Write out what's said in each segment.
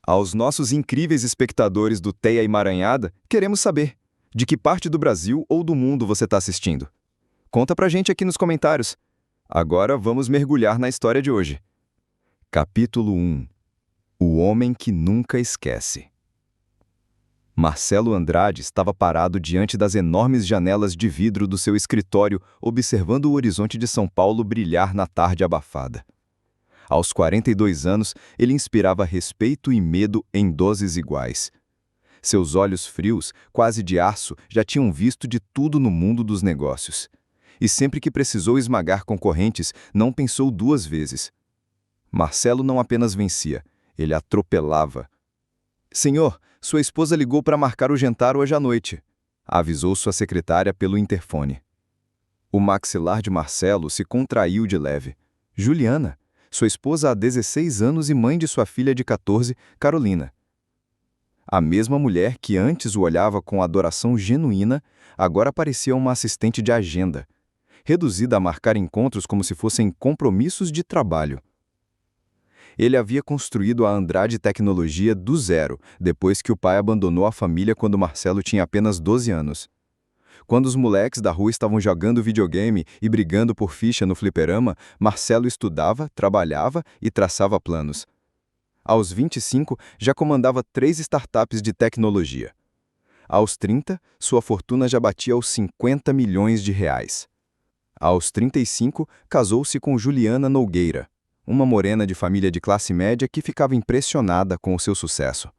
Aos nossos incríveis espectadores do Teia Emaranhada, queremos saber de que parte do Brasil ou do mundo você está assistindo. Conta pra gente aqui nos comentários. Agora vamos mergulhar na história de hoje. Capítulo 1. O Homem que Nunca Esquece. Marcelo Andrade estava parado diante das enormes janelas de vidro do seu escritório, observando o horizonte de São Paulo brilhar na tarde abafada. Aos 42 anos, ele inspirava respeito e medo em doses iguais. Seus olhos frios, quase de aço, já tinham visto de tudo no mundo dos negócios. E sempre que precisou esmagar concorrentes, não pensou duas vezes. Marcelo não apenas vencia, ele atropelava. "Senhor, sua esposa ligou para marcar o jantar hoje à noite", avisou sua secretária pelo interfone. O maxilar de Marcelo se contraiu de leve. Juliana, sua esposa há 16 anos e mãe de sua filha de 14, Carolina. A mesma mulher que antes o olhava com adoração genuína, agora parecia uma assistente de agenda, reduzida a marcar encontros como se fossem compromissos de trabalho. Ele havia construído a Andrade Tecnologia do zero, depois que o pai abandonou a família quando Marcelo tinha apenas 12 anos. Quando os moleques da rua estavam jogando videogame e brigando por ficha no fliperama, Marcelo estudava, trabalhava e traçava planos. Aos 25, já comandava 3 startups de tecnologia. Aos 30, sua fortuna já batia aos 50 milhões de reais. Aos 35, casou-se com Juliana Nogueira, uma morena de família de classe média que ficava impressionada com o seu sucesso.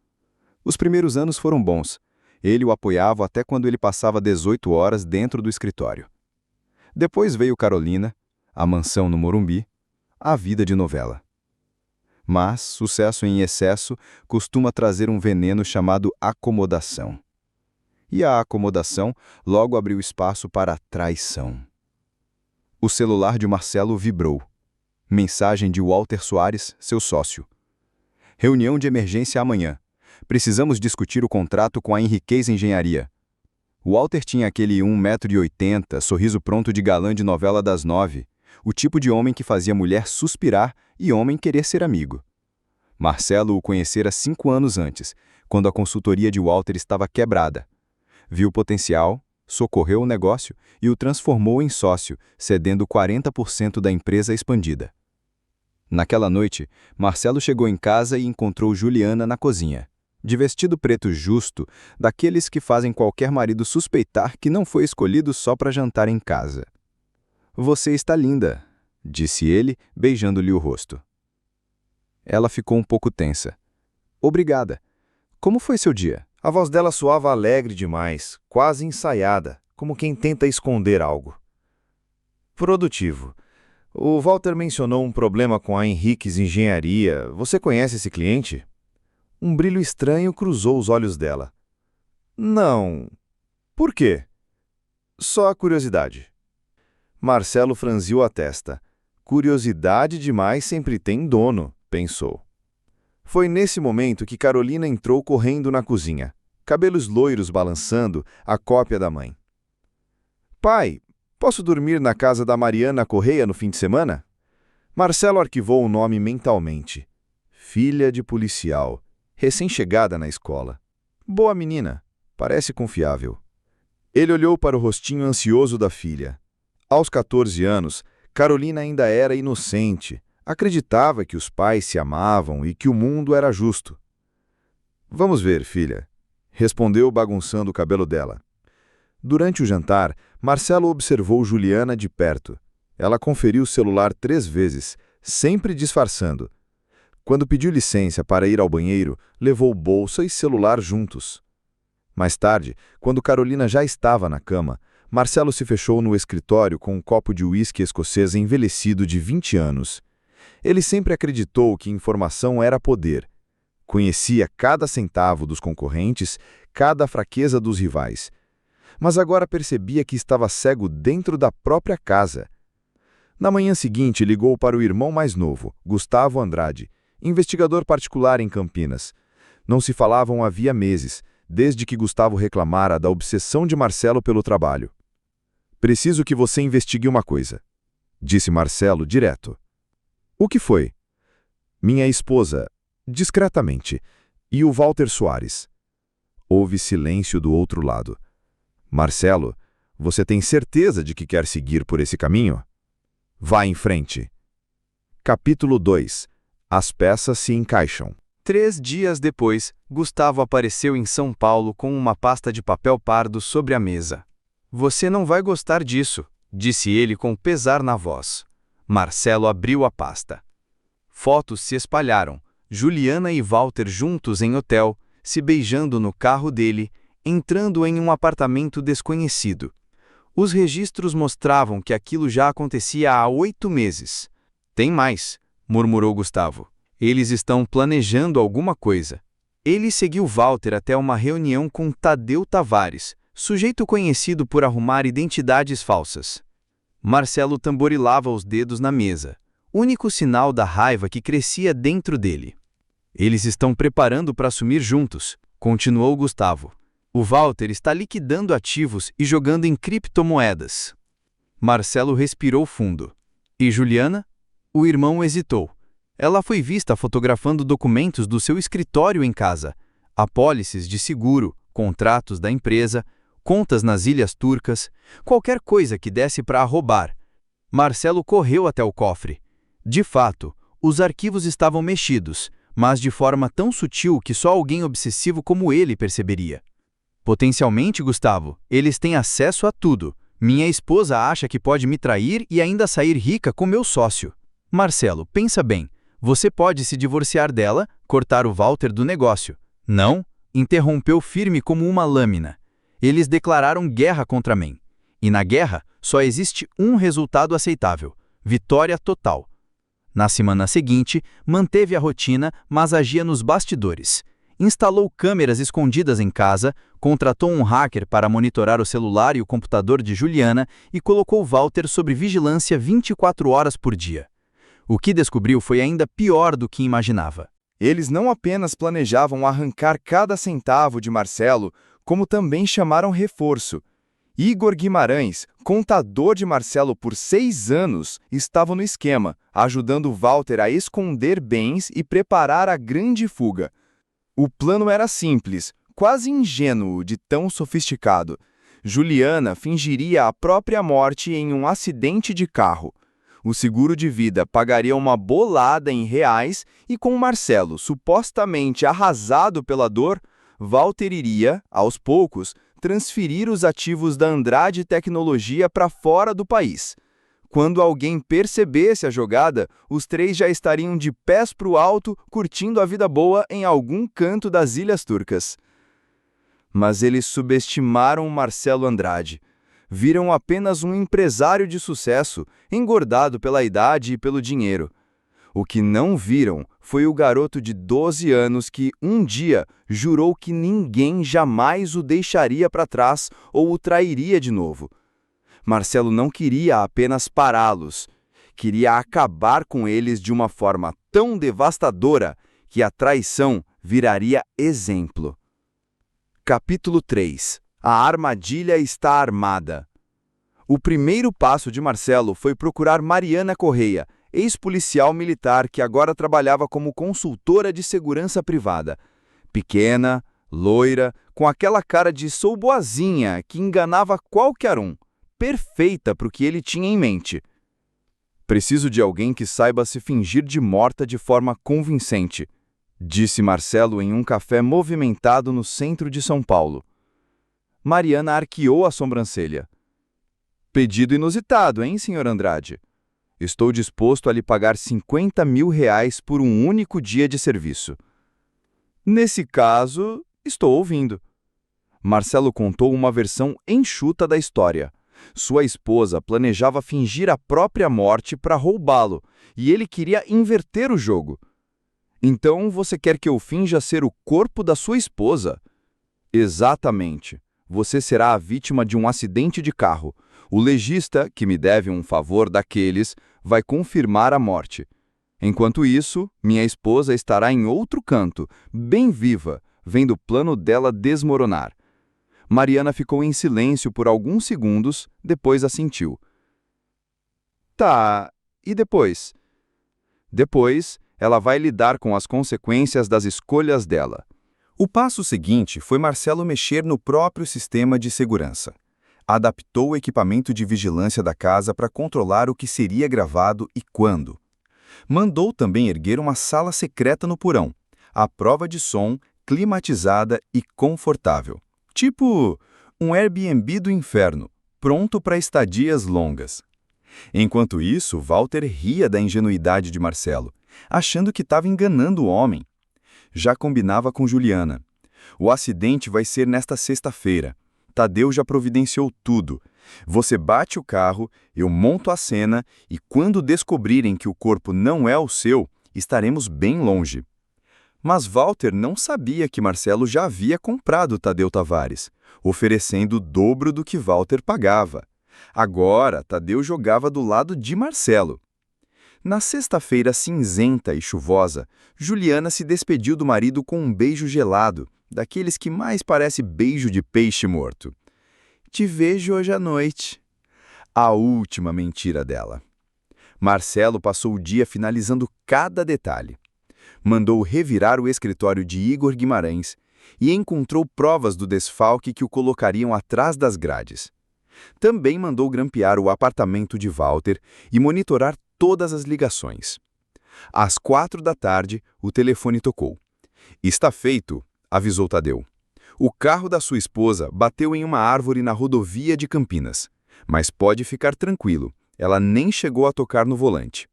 Os primeiros anos foram bons. Ele o apoiava até quando ele passava 18 horas dentro do escritório. Depois veio Carolina, a mansão no Morumbi, a vida de novela. Mas sucesso em excesso costuma trazer um veneno chamado acomodação. E a acomodação logo abriu espaço para a traição. O celular de Marcelo vibrou. Mensagem de Walter Soares, seu sócio. "Reunião de emergência amanhã. Precisamos discutir o contrato com a Henriquez Engenharia." Walter tinha aquele 1,80 m, sorriso pronto de galã de novela das 9, o tipo de homem que fazia mulher suspirar e homem querer ser amigo. Marcelo o conhecera 5 anos antes, quando a consultoria de Walter estava quebrada. Viu o potencial, socorreu o negócio e o transformou em sócio, cedendo 40% da empresa expandida. Naquela noite, Marcelo chegou em casa e encontrou Juliana na cozinha, de vestido preto justo, daqueles que fazem qualquer marido suspeitar que não foi escolhido só para jantar em casa. "Você está linda", disse ele, beijando-lhe o rosto. Ela ficou um pouco tensa. "Obrigada. Como foi seu dia?" A voz dela soava alegre demais, quase ensaiada, como quem tenta esconder algo. "Produtivo. O Walter mencionou um problema com a Henriquez Engenharia. Você conhece esse cliente?" Um brilho estranho cruzou os olhos dela. "Não. Por quê?" "Só a curiosidade." Marcelo franziu a testa. Curiosidade demais sempre tem dono, pensou. Foi nesse momento que Carolina entrou correndo na cozinha, cabelos loiros balançando, a cópia da mãe. "Pai, posso dormir na casa da Mariana Correia no fim de semana?" Marcelo arquivou o nome mentalmente. Filha de policial, recém-chegada na escola. Boa menina, parece confiável. Ele olhou para o rostinho ansioso da filha. Aos 14 anos, Carolina ainda era inocente, acreditava que os pais se amavam e que o mundo era justo. "Vamos ver, filha", respondeu bagunçando o cabelo dela. Durante o jantar, Marcelo observou Juliana de perto. Ela conferiu o celular 3 vezes, sempre disfarçando. Quando pediu licença para ir ao banheiro, levou bolsa e celular juntos. Mais tarde, quando Carolina já estava na cama, Marcelo se fechou no escritório com um copo de uísque escocês envelhecido de 20 anos. Ele sempre acreditou que informação era poder. Conhecia cada centavo dos concorrentes, cada fraqueza dos rivais. Mas agora percebia que estava cego dentro da própria casa. Na manhã seguinte, ligou para o irmão mais novo, Gustavo Andrade, investigador particular em Campinas. Não se falavam havia meses, desde que Gustavo reclamara da obsessão de Marcelo pelo trabalho. "Preciso que você investigue uma coisa", disse Marcelo direto. "O que foi?" "Minha esposa, discretamente, E o Walter Soares? Houve silêncio do outro lado. Marcelo, você tem certeza de que quer seguir por esse caminho? Vá em frente. Capítulo 2. As peças se encaixam. 3 dias depois, Gustavo apareceu em São Paulo com uma pasta de papel pardo sobre a mesa. Você não vai gostar disso, disse ele com pesar na voz. Marcelo abriu a pasta. Fotos se espalharam, Juliana e Walter juntos em hotel, se beijando no carro dele, entrando em um apartamento desconhecido. Os registros mostravam que aquilo já acontecia há 8 meses. Tem mais, murmurou Gustavo. Eles estão planejando alguma coisa. Ele seguiu Walter até uma reunião com Tadeu Tavares, sujeito conhecido por arrumar identidades falsas. Marcelo tamborilava os dedos na mesa, único sinal da raiva que crescia dentro dele. Eles estão preparando para assumir juntos, continuou Gustavo. O Walter está liquidando ativos e jogando em criptomoedas. Marcelo respirou fundo. E Juliana? O irmão hesitou. Ela foi vista fotografando documentos do seu escritório em casa, apólices de seguro, contratos da empresa, contas nas Ilhas Turcas, qualquer coisa que desse para roubar. Marcelo correu até o cofre. De fato, os arquivos estavam mexidos, mas de forma tão sutil que só alguém obsessivo como ele perceberia. Potencialmente, Gustavo, eles têm acesso a tudo. Minha esposa acha que pode me trair e ainda sair rica com meu sócio. Marcelo, pensa bem. Você pode se divorciar dela, cortar o Walter do negócio. Não, interrompeu firme como uma lâmina. Eles declararam guerra contra mim. E na guerra, só existe um resultado aceitável: vitória total. Na semana seguinte, manteve a rotina, mas agia nos bastidores. Instalou câmeras escondidas em casa, contratou um hacker para monitorar o celular e o computador de Juliana e colocou Walter sob vigilância 24 horas por dia. O que descobriu foi ainda pior do que imaginava. Eles não apenas planejavam arrancar cada centavo de Marcelo, como também chamaram reforço. Igor Guimarães, contador de Marcelo por 6 anos, estava no esquema, ajudando Walter a esconder bens e preparar a grande fuga. O plano era simples, quase ingênuo de tão sofisticado. Juliana fingiria a própria morte em um acidente de carro. O seguro de vida pagaria uma bolada em reais e com Marcelo supostamente arrasado pela dor, Walter iria, aos poucos, transferir os ativos da Andrade Tecnologia para fora do país. Quando alguém percebesse a jogada, os 3 já estariam de pés para o alto, curtindo a vida boa em algum canto das Ilhas Turcas. Mas eles subestimaram Marcelo Andrade. Viram apenas um empresário de sucesso, engordado pela idade e pelo dinheiro. O que não viram foi o garoto de 12 anos que, um dia, jurou que ninguém jamais o deixaria para trás ou o trairia de novo. Marcelo não queria apenas pará-los, queria acabar com eles de uma forma tão devastadora que a traição viraria exemplo. Capítulo 3. A armadilha está armada. O primeiro passo de Marcelo foi procurar Mariana Correia, ex-policial militar que agora trabalhava como consultora de segurança privada. Pequena, loira, com aquela cara de sou boazinha que enganava qualquer um. Perfeita para o que ele tinha em mente. Preciso de alguém que saiba se fingir de morta de forma convincente, disse Marcelo em um café movimentado no centro de São Paulo. Mariana arqueou a sobrancelha. Pedido inusitado, hein, Sr. Andrade? Estou disposto a lhe pagar R$50 mil por um único dia de serviço. Nesse caso, estou ouvindo. Marcelo contou uma versão enxuta da história. Sua esposa planejava fingir a própria morte para roubá-lo, e ele queria inverter o jogo. Então você quer que eu finja ser o corpo da sua esposa? Exatamente. Você será a vítima de um acidente de carro. O legista, que me deve um favor daqueles, vai confirmar a morte. Enquanto isso, minha esposa estará em outro canto, bem viva, vendo o plano dela desmoronar. Mariana ficou em silêncio por alguns segundos, depois assentiu. Tá, e depois? Depois, ela vai lidar com as consequências das escolhas dela. O passo seguinte foi Marcelo mexer no próprio sistema de segurança. Adaptou o equipamento de vigilância da casa para controlar o que seria gravado e quando. Mandou também erguer uma sala secreta no porão, à prova de som, climatizada e confortável. Tipo um Airbnb do inferno, pronto para estadias longas. Enquanto isso, Walter ria da ingenuidade de Marcelo, achando que estava enganando o homem. Já combinava com Juliana. O acidente vai ser nesta sexta-feira. Tadeu já providenciou tudo. Você bate o carro, eu monto a cena e quando descobrirem que o corpo não é o seu, estaremos bem longe. Mas Walter não sabia que Marcelo já havia comprado Tadeu Tavares, oferecendo o dobro do que Walter pagava. Agora, Tadeu jogava do lado de Marcelo. Na sexta-feira cinzenta e chuvosa, Juliana se despediu do marido com um beijo gelado, daqueles que mais parece beijo de peixe morto. Te vejo hoje à noite. A última mentira dela. Marcelo passou o dia finalizando cada detalhe. Mandou revirar o escritório de Igor Guimarães e encontrou provas do desfalque que o colocariam atrás das grades. Também mandou grampear o apartamento de Walter e monitorar todas as ligações. Às 4 da tarde, o telefone tocou. Está feito, avisou Tadeu. O carro da sua esposa bateu em uma árvore na rodovia de Campinas. Mas pode ficar tranquilo, ela nem chegou a tocar no volante.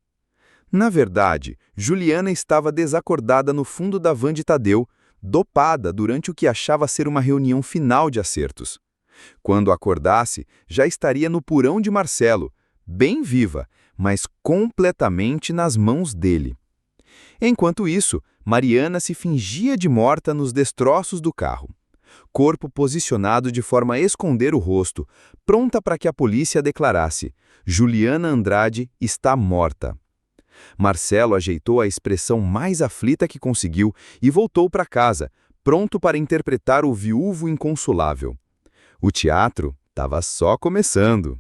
Na verdade, Juliana estava desacordada no fundo da van de Tadeu, dopada durante o que achava ser uma reunião final de acertos. Quando acordasse, já estaria no porão de Marcelo, bem viva, mas completamente nas mãos dele. Enquanto isso, Mariana se fingia de morta nos destroços do carro. Corpo posicionado de forma a esconder o rosto, pronta para que a polícia declarasse: Juliana Andrade está morta. Marcelo ajeitou a expressão mais aflita que conseguiu e voltou para casa, pronto para interpretar o viúvo inconsolável. O teatro estava só começando.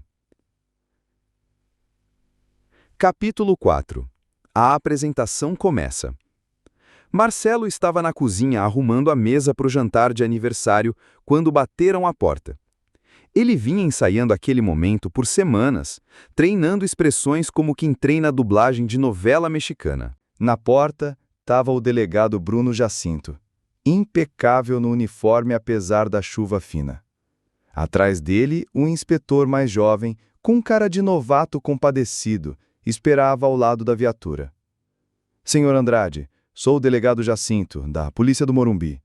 Capítulo 4. A apresentação começa. Marcelo estava na cozinha arrumando a mesa para o jantar de aniversário quando bateram à porta. Ele vinha ensaiando aquele momento por semanas, treinando expressões como quem treina a dublagem de novela mexicana. Na porta estava o delegado Bruno Jacinto, impecável no uniforme apesar da chuva fina. Atrás dele, um inspetor mais jovem, com cara de novato compadecido, esperava ao lado da viatura. Senhor Andrade, sou o delegado Jacinto, da Polícia do Morumbi.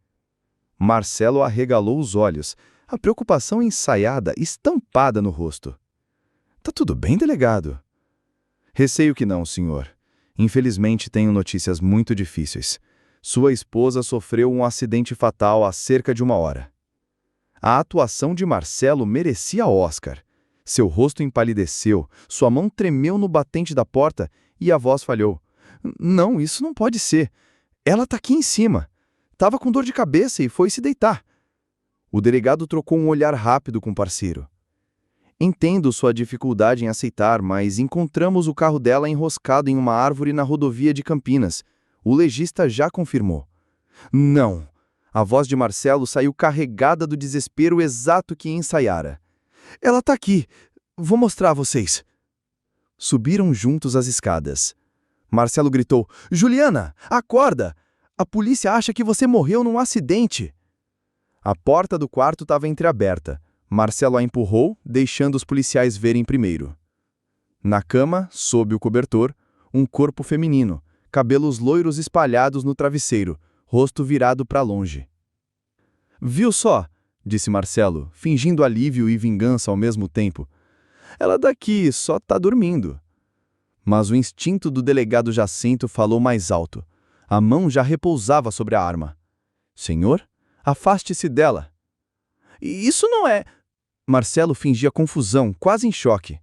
Marcelo arregalou os olhos, a preocupação ensaiada estampada no rosto. Tá tudo bem, delegado? Receio que não, senhor. Infelizmente tenho notícias muito difíceis. Sua esposa sofreu um acidente fatal há cerca de 1 hora. A atuação de Marcelo merecia Oscar. Seu rosto empalideceu, sua mão tremeu no batente da porta e a voz falhou. Não, isso não pode ser. Ela tá aqui em cima. Tava com dor de cabeça e foi se deitar. O delegado trocou um olhar rápido com o parceiro. Entendo sua dificuldade em aceitar, mas encontramos o carro dela enroscado em uma árvore na rodovia de Campinas. O legista já confirmou. Não. A voz de Marcelo saiu carregada do desespero exato que ensaiara. Ela tá aqui. Vou mostrar a vocês. Subiram juntos as escadas. Marcelo gritou: Juliana, acorda! A polícia acha que você morreu num acidente. A porta do quarto estava entreaberta. Marcelo a empurrou, deixando os policiais verem primeiro. Na cama, sob o cobertor, um corpo feminino, cabelos loiros espalhados no travesseiro, rosto virado para longe. Viu só? Disse Marcelo, fingindo alívio e vingança ao mesmo tempo. Ela daqui só tá dormindo. Mas o instinto do delegado Jacinto falou mais alto. A mão já repousava sobre a arma. Senhor? Afaste-se dela. Isso não é... Marcelo fingia confusão, quase em choque.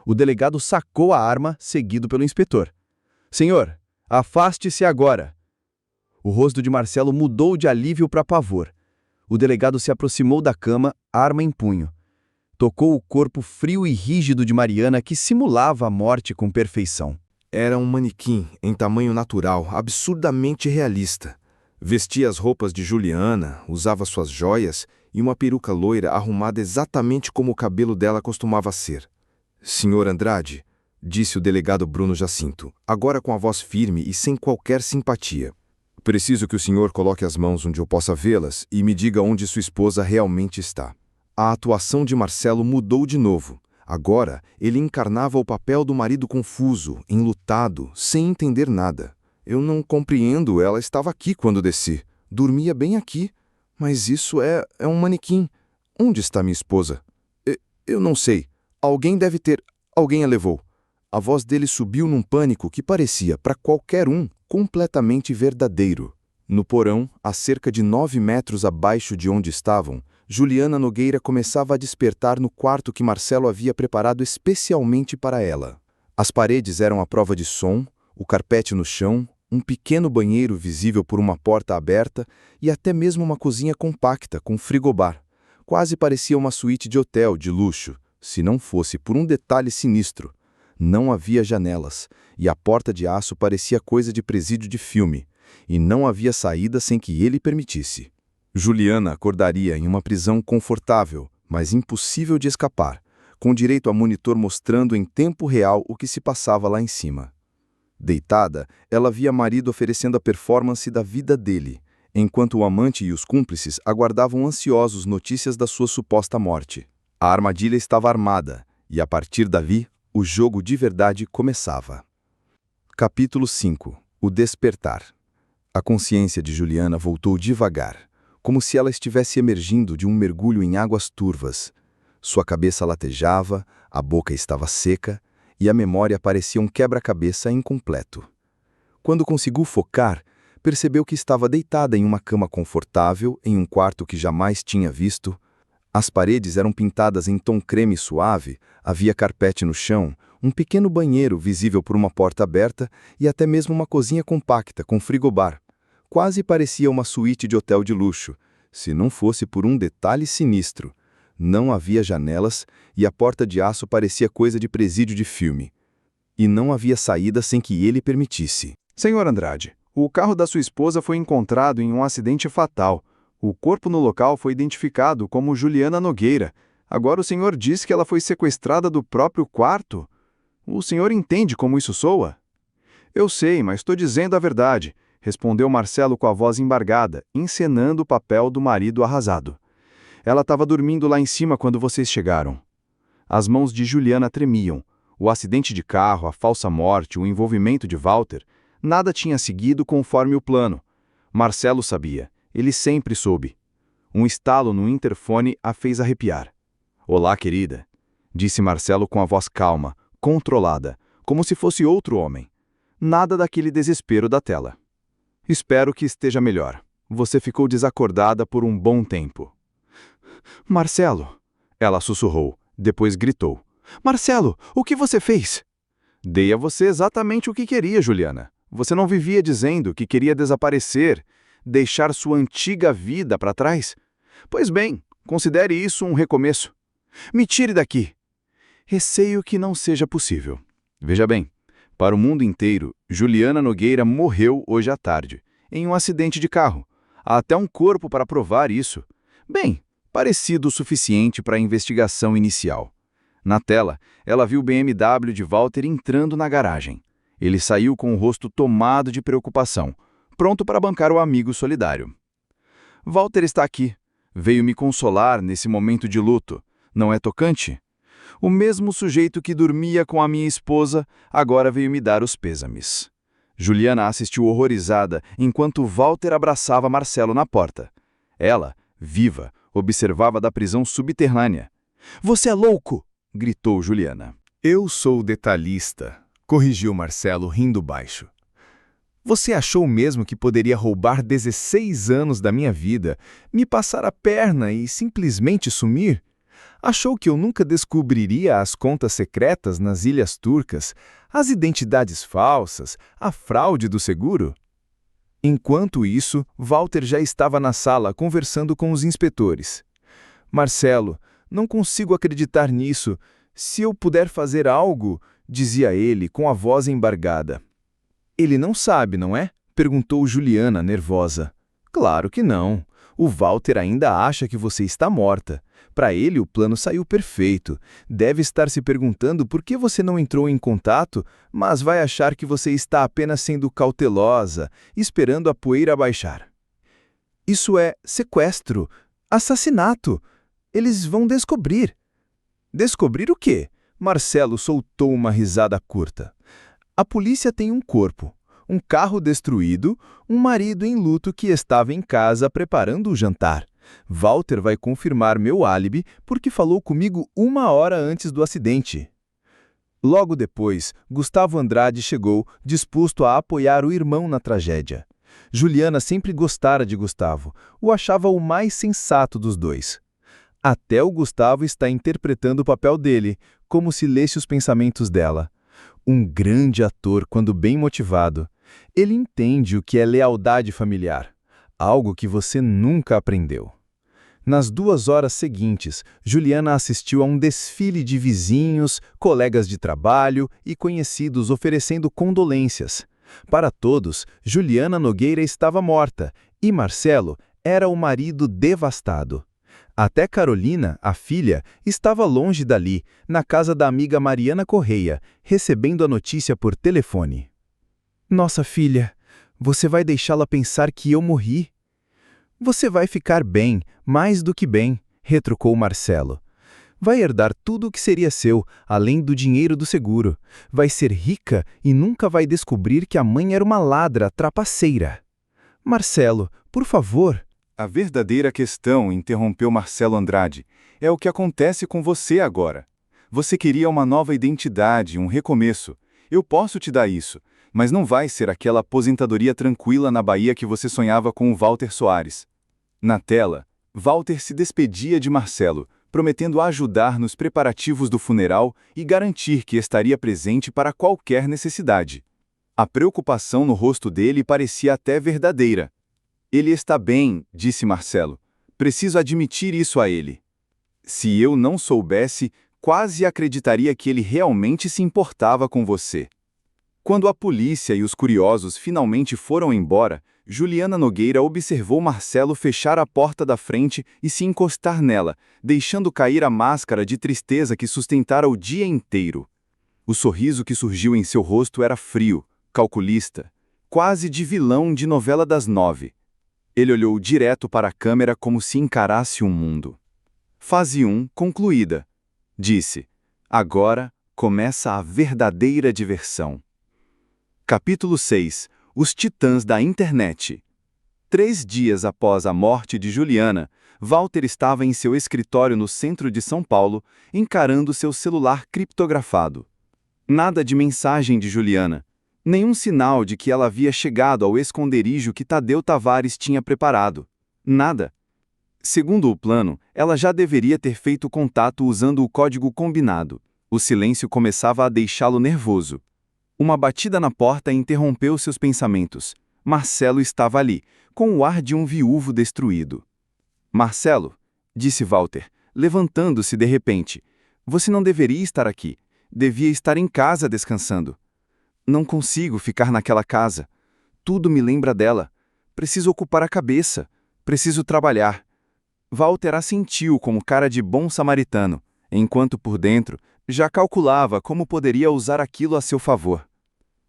O delegado sacou a arma, seguido pelo inspetor. Senhor, afaste-se agora. O rosto de Marcelo mudou de alívio para pavor. O delegado se aproximou da cama, arma em punho. Tocou o corpo frio e rígido de Mariana, que simulava a morte com perfeição. Era um manequim em tamanho natural, absurdamente realista. Vestia as roupas de Juliana, usava suas joias e uma peruca loira arrumada exatamente como o cabelo dela costumava ser. Senhor Andrade, disse o delegado Bruno Jacinto, agora com a voz firme e sem qualquer simpatia. Preciso que o senhor coloque as mãos onde eu possa vê-las e me diga onde sua esposa realmente está. A atuação de Marcelo mudou de novo. Agora, ele encarnava o papel do marido confuso, enlutado, sem entender nada. Eu não compreendo, ela estava aqui quando desci. Dormia bem aqui. Mas isso é um manequim. Onde está minha esposa? Eu não sei. Alguém deve ter... Alguém a levou. A voz dele subiu num pânico que parecia, para qualquer um, completamente verdadeiro. No porão, a cerca de 9 metros abaixo de onde estavam, Juliana Nogueira começava a despertar no quarto que Marcelo havia preparado especialmente para ela. As paredes eram à prova de som, o carpete no chão, um pequeno banheiro visível por uma porta aberta e até mesmo uma cozinha compacta com frigobar. Quase parecia uma suíte de hotel de luxo, se não fosse por um detalhe sinistro. Não havia janelas, e a porta de aço parecia coisa de presídio de filme, e não havia saída sem que ele permitisse. Juliana acordaria em uma prisão confortável, mas impossível de escapar, com direito a monitor mostrando em tempo real o que se passava lá em cima. Deitada, ela via marido oferecendo a performance da vida dele, enquanto o amante e os cúmplices aguardavam ansiosos notícias da sua suposta morte. A armadilha estava armada, e a partir dali, o jogo de verdade começava. Capítulo 5. O despertar. A consciência de Juliana voltou devagar, como se ela estivesse emergindo de um mergulho em águas turvas. Sua cabeça latejava, a boca estava seca, e a memória parecia um quebra-cabeça incompleto. Quando conseguiu focar, percebeu que estava deitada em uma cama confortável, em um quarto que jamais tinha visto. As paredes eram pintadas em tom creme suave, havia carpete no chão, um pequeno banheiro visível por uma porta aberta e até mesmo uma cozinha compacta com frigobar. Quase parecia uma suíte de hotel de luxo, se não fosse por um detalhe sinistro. Não havia janelas e a porta de aço parecia coisa de presídio de filme. E não havia saída sem que ele permitisse. Senhor Andrade, o carro da sua esposa foi encontrado em um acidente fatal. O corpo no local foi identificado como Juliana Nogueira. Agora o senhor diz que ela foi sequestrada do próprio quarto? O senhor entende como isso soa? Eu sei, mas estou dizendo a verdade, respondeu Marcelo com a voz embargada, encenando o papel do marido arrasado. Ela estava dormindo lá em cima quando vocês chegaram. As mãos de Juliana tremiam. O acidente de carro, a falsa morte, o envolvimento de Walter, nada tinha seguido conforme o plano. Marcelo sabia. Ele sempre soube. Um estalo no interfone a fez arrepiar. Olá, querida, disse Marcelo com a voz calma, controlada, como se fosse outro homem. Nada daquele desespero da tela. Espero que esteja melhor. Você ficou desacordada por um bom tempo. Marcelo, ela sussurrou, depois gritou. Marcelo, o que você fez? Dei a você exatamente o que queria, Juliana. Você não vivia dizendo que queria desaparecer, deixar sua antiga vida para trás? Pois bem, considere isso um recomeço. Me tire daqui. Receio que não seja possível. Veja bem, para o mundo inteiro, Juliana Nogueira morreu hoje à tarde, em um acidente de carro. Há até um corpo para provar isso. Bem, parecido o suficiente para a investigação inicial. Na tela, ela viu o BMW de Walter entrando na garagem. Ele saiu com o rosto tomado de preocupação, pronto para bancar o amigo solidário. Walter está aqui. Veio me consolar nesse momento de luto. Não é tocante? O mesmo sujeito que dormia com a minha esposa agora veio me dar os pêsames. Juliana assistiu horrorizada enquanto Walter abraçava Marcelo na porta. Ela, viva, observava da prisão subterrânea. Você é louco! Gritou Juliana. Eu sou detalhista, corrigiu Marcelo rindo baixo. Você achou mesmo que poderia roubar 16 anos da minha vida, me passar a perna e simplesmente sumir? Achou que eu nunca descobriria as contas secretas nas Ilhas Turcas, as identidades falsas, a fraude do seguro? Enquanto isso, Walter já estava na sala conversando com os inspetores. Marcelo, não consigo acreditar nisso. Se eu puder fazer algo, dizia ele com a voz embargada. Ele não sabe, não é? Perguntou Juliana, nervosa. Claro que não. O Walter ainda acha que você está morta. Para ele, o plano saiu perfeito. Deve estar se perguntando por que você não entrou em contato, mas vai achar que você está apenas sendo cautelosa, esperando a poeira baixar. Isso é sequestro, assassinato. Eles vão descobrir. Descobrir o quê? Marcelo soltou uma risada curta. A polícia tem um corpo, um carro destruído, um marido em luto que estava em casa preparando o jantar. Walter vai confirmar meu álibi porque falou comigo 1 hora antes do acidente. Logo depois, Gustavo Andrade chegou, disposto a apoiar o irmão na tragédia. Juliana sempre gostara de Gustavo, o achava o mais sensato dos dois. Até o Gustavo está interpretando o papel dele, como se lesse os pensamentos dela. Um grande ator quando bem motivado. Ele entende o que é lealdade familiar, algo que você nunca aprendeu. Nas 2 horas seguintes, Juliana assistiu a um desfile de vizinhos, colegas de trabalho e conhecidos oferecendo condolências. Para todos, Juliana Nogueira estava morta e Marcelo era o marido devastado. Até Carolina, a filha, estava longe dali, na casa da amiga Mariana Correia, recebendo a notícia por telefone. Nossa filha, você vai deixá-la pensar que eu morri? Você vai ficar bem, mais do que bem, retrucou Marcelo. Vai herdar tudo o que seria seu, além do dinheiro do seguro. Vai ser rica e nunca vai descobrir que a mãe era uma ladra trapaceira. Marcelo, por favor. A verdadeira questão, interrompeu Marcelo Andrade, é o que acontece com você agora. Você queria uma nova identidade, um recomeço. Eu posso te dar isso, mas não vai ser aquela aposentadoria tranquila na Bahia que você sonhava com o Walter Soares. Na tela, Walter se despedia de Marcelo, prometendo ajudar nos preparativos do funeral e garantir que estaria presente para qualquer necessidade. A preocupação no rosto dele parecia até verdadeira. Ele está bem, disse Marcelo. Preciso admitir isso a ele. Se eu não soubesse, quase acreditaria que ele realmente se importava com você. Quando a polícia e os curiosos finalmente foram embora, Juliana Nogueira observou Marcelo fechar a porta da frente e se encostar nela, deixando cair a máscara de tristeza que sustentara o dia inteiro. O sorriso que surgiu em seu rosto era frio, calculista, quase de vilão de novela das 9. Ele olhou direto para a câmera como se encarasse um mundo. Fase 1 concluída. Disse, agora começa a verdadeira diversão. Capítulo 6. Os Titãs da Internet. 3 dias após a morte de Juliana, Walter estava em seu escritório no centro de São Paulo, encarando seu celular criptografado. Nada de mensagem de Juliana. Nenhum sinal de que ela havia chegado ao esconderijo que Tadeu Tavares tinha preparado. Nada. Segundo o plano, ela já deveria ter feito contato usando o código combinado. O silêncio começava a deixá-lo nervoso. Uma batida na porta interrompeu seus pensamentos. Marcelo estava ali, com o ar de um viúvo destruído. Marcelo, disse Walter, levantando-se de repente. Você não deveria estar aqui. Devia estar em casa descansando. Não consigo ficar naquela casa. Tudo me lembra dela. Preciso ocupar a cabeça. Preciso trabalhar. Walter assentiu como cara de bom samaritano, enquanto por dentro já calculava como poderia usar aquilo a seu favor.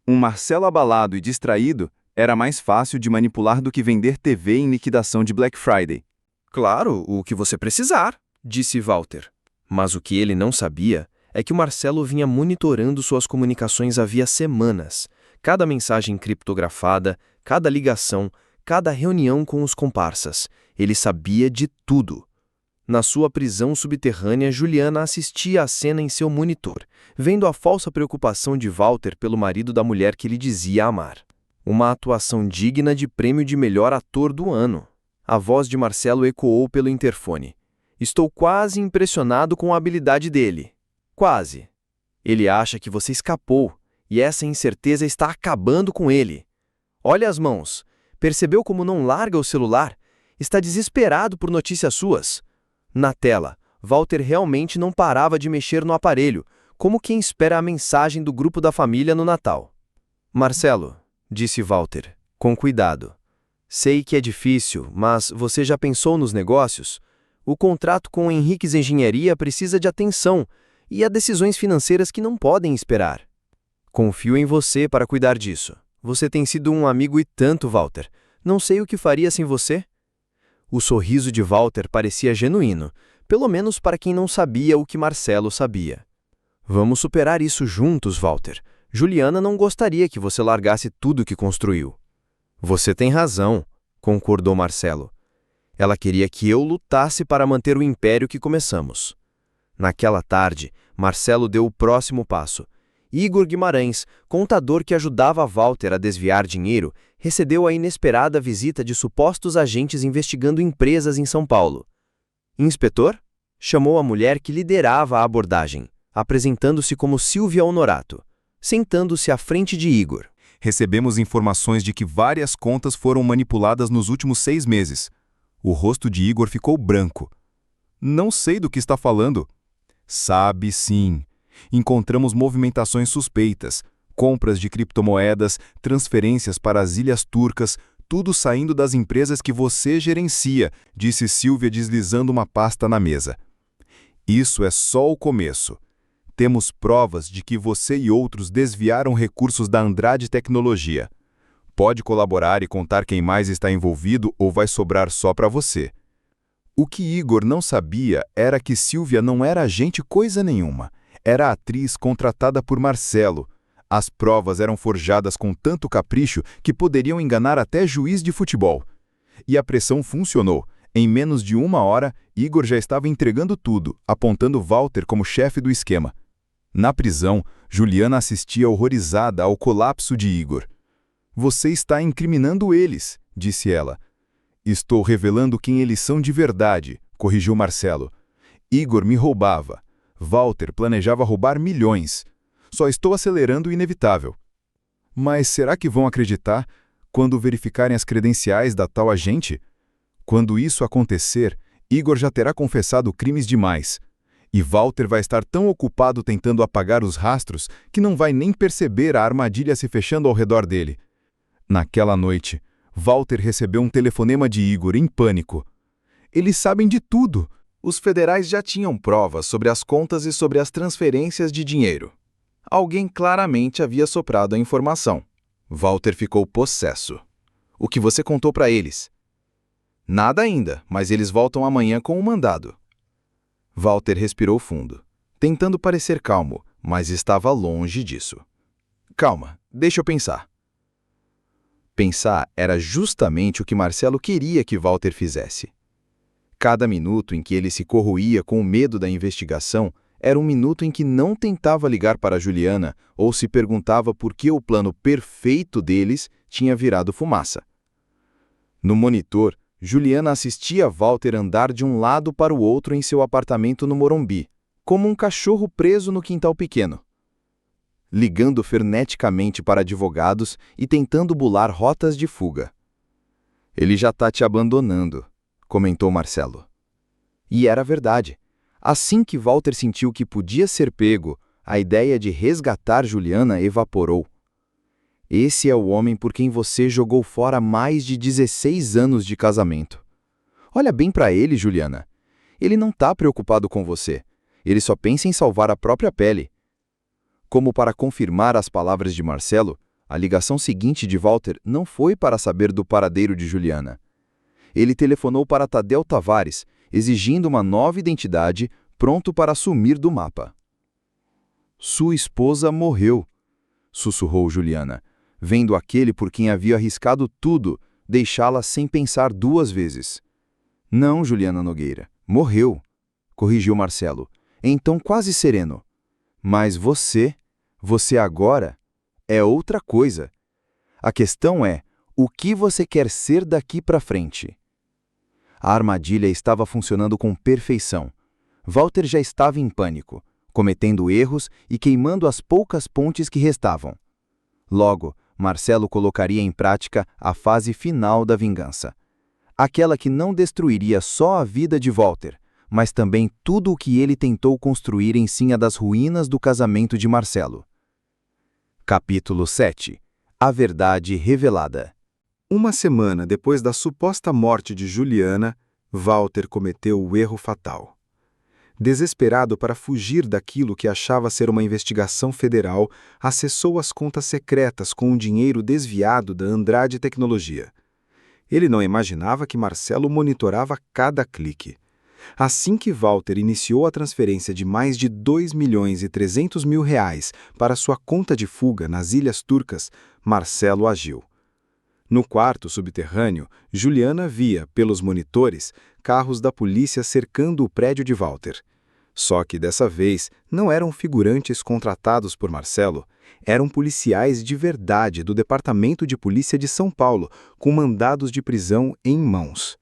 Um Marcelo abalado e distraído era mais fácil de manipular do que vender TV em liquidação de Black Friday. Claro, o que você precisar, disse Walter. Mas o que ele não sabia é que o Marcelo vinha monitorando suas comunicações havia semanas. Cada mensagem criptografada, cada ligação, cada reunião com os comparsas. Ele sabia de tudo. Na sua prisão subterrânea, Juliana assistia à cena em seu monitor, vendo a falsa preocupação de Walter pelo marido da mulher que ele dizia amar. Uma atuação digna de prêmio de melhor ator do ano. A voz de Marcelo ecoou pelo interfone. Estou quase impressionado com a habilidade dele. Quase. Ele acha que você escapou, e essa incerteza está acabando com ele. Olha as mãos. Percebeu como não larga o celular? Está desesperado por notícias suas. Na tela, Walter realmente não parava de mexer no aparelho, como quem espera a mensagem do grupo da família no Natal. Marcelo, disse Walter, com cuidado. Sei que é difícil, mas você já pensou nos negócios? O contrato com o Henriques Engenharia precisa de atenção e há decisões financeiras que não podem esperar. Confio em você para cuidar disso. Você tem sido um amigo e tanto, Walter. Não sei o que faria sem você. O sorriso de Walter parecia genuíno, pelo menos para quem não sabia o que Marcelo sabia. Vamos superar isso juntos, Walter. Juliana não gostaria que você largasse tudo que construiu. Você tem razão, concordou Marcelo. Ela queria que eu lutasse para manter o império que começamos. Naquela tarde, Marcelo deu o próximo passo. Igor Guimarães, contador que ajudava Walter a desviar dinheiro, recebeu a inesperada visita de supostos agentes investigando empresas em São Paulo. Inspetor? Chamou a mulher que liderava a abordagem, apresentando-se como Silvia Honorato, sentando-se à frente de Igor. Recebemos informações de que várias contas foram manipuladas nos últimos 6 meses. O rosto de Igor ficou branco. Não sei do que está falando. Sabe sim. Encontramos movimentações suspeitas, compras de criptomoedas, transferências para as Ilhas Turcas, tudo saindo das empresas que você gerencia, disse Silvia deslizando uma pasta na mesa. Isso é só o começo. Temos provas de que você e outros desviaram recursos da Andrade Tecnologia. Pode colaborar e contar quem mais está envolvido ou vai sobrar só para você. O que Igor não sabia era que Silvia não era agente coisa nenhuma. Era a atriz contratada por Marcelo. As provas eram forjadas com tanto capricho que poderiam enganar até juiz de futebol. E a pressão funcionou. Em menos de 1 hora, Igor já estava entregando tudo, apontando Walter como chefe do esquema. Na prisão, Juliana assistia horrorizada ao colapso de Igor. Você está incriminando eles, disse ela. Estou revelando quem eles são de verdade, corrigiu Marcelo. Igor me roubava. Walter planejava roubar milhões. Só estou acelerando o inevitável. Mas será que vão acreditar quando verificarem as credenciais da tal agente? Quando isso acontecer, Igor já terá confessado crimes demais. E Walter vai estar tão ocupado tentando apagar os rastros que não vai nem perceber a armadilha se fechando ao redor dele. Naquela noite, Walter recebeu um telefonema de Igor em pânico. Eles sabem de tudo. Os federais já tinham provas sobre as contas e sobre as transferências de dinheiro. Alguém claramente havia soprado a informação. Walter ficou possesso. O que você contou para eles? Nada ainda, mas eles voltam amanhã com o mandado. Walter respirou fundo, tentando parecer calmo, mas estava longe disso. Calma, deixa eu pensar. Pensar era justamente o que Marcelo queria que Walter fizesse. Cada minuto em que ele se corroía com o medo da investigação era um minuto em que não tentava ligar para Juliana ou se perguntava por que o plano perfeito deles tinha virado fumaça. No monitor, Juliana assistia Walter andar de um lado para o outro em seu apartamento no Morumbi, como um cachorro preso no quintal pequeno, ligando freneticamente para advogados e tentando bular rotas de fuga. Ele já está te abandonando, comentou Marcelo. E era verdade. Assim que Walter sentiu que podia ser pego, a ideia de resgatar Juliana evaporou. Esse é o homem por quem você jogou fora mais de 16 anos de casamento. Olha bem para ele, Juliana. Ele não está preocupado com você. Ele só pensa em salvar a própria pele. Como para confirmar as palavras de Marcelo, a ligação seguinte de Walter não foi para saber do paradeiro de Juliana. Ele telefonou para Tadeu Tavares, exigindo uma nova identidade, pronto para sumir do mapa. Sua esposa morreu, sussurrou Juliana, vendo aquele por quem havia arriscado tudo, deixá-la sem pensar 2 vezes. Não, Juliana Nogueira, morreu, corrigiu Marcelo, então quase sereno. Mas você agora, é outra coisa. A questão é, o que você quer ser daqui para frente? A armadilha estava funcionando com perfeição. Walter já estava em pânico, cometendo erros e queimando as poucas pontes que restavam. Logo, Marcelo colocaria em prática a fase final da vingança. Aquela que não destruiria só a vida de Walter, mas também tudo o que ele tentou construir em cima das ruínas do casamento de Marcelo. Capítulo 7. A verdade revelada. Uma semana depois da suposta morte de Juliana, Walter cometeu o erro fatal. Desesperado para fugir daquilo que achava ser uma investigação federal, acessou as contas secretas com o dinheiro desviado da Andrade Tecnologia. Ele não imaginava que Marcelo monitorava cada clique. Assim que Walter iniciou a transferência de mais de R$ 2.300.000 para sua conta de fuga nas Ilhas Turcas, Marcelo agiu. No quarto subterrâneo, Juliana via, pelos monitores, carros da polícia cercando o prédio de Walter. Só que dessa vez não eram figurantes contratados por Marcelo, eram policiais de verdade do Departamento de Polícia de São Paulo, com mandados de prisão em mãos.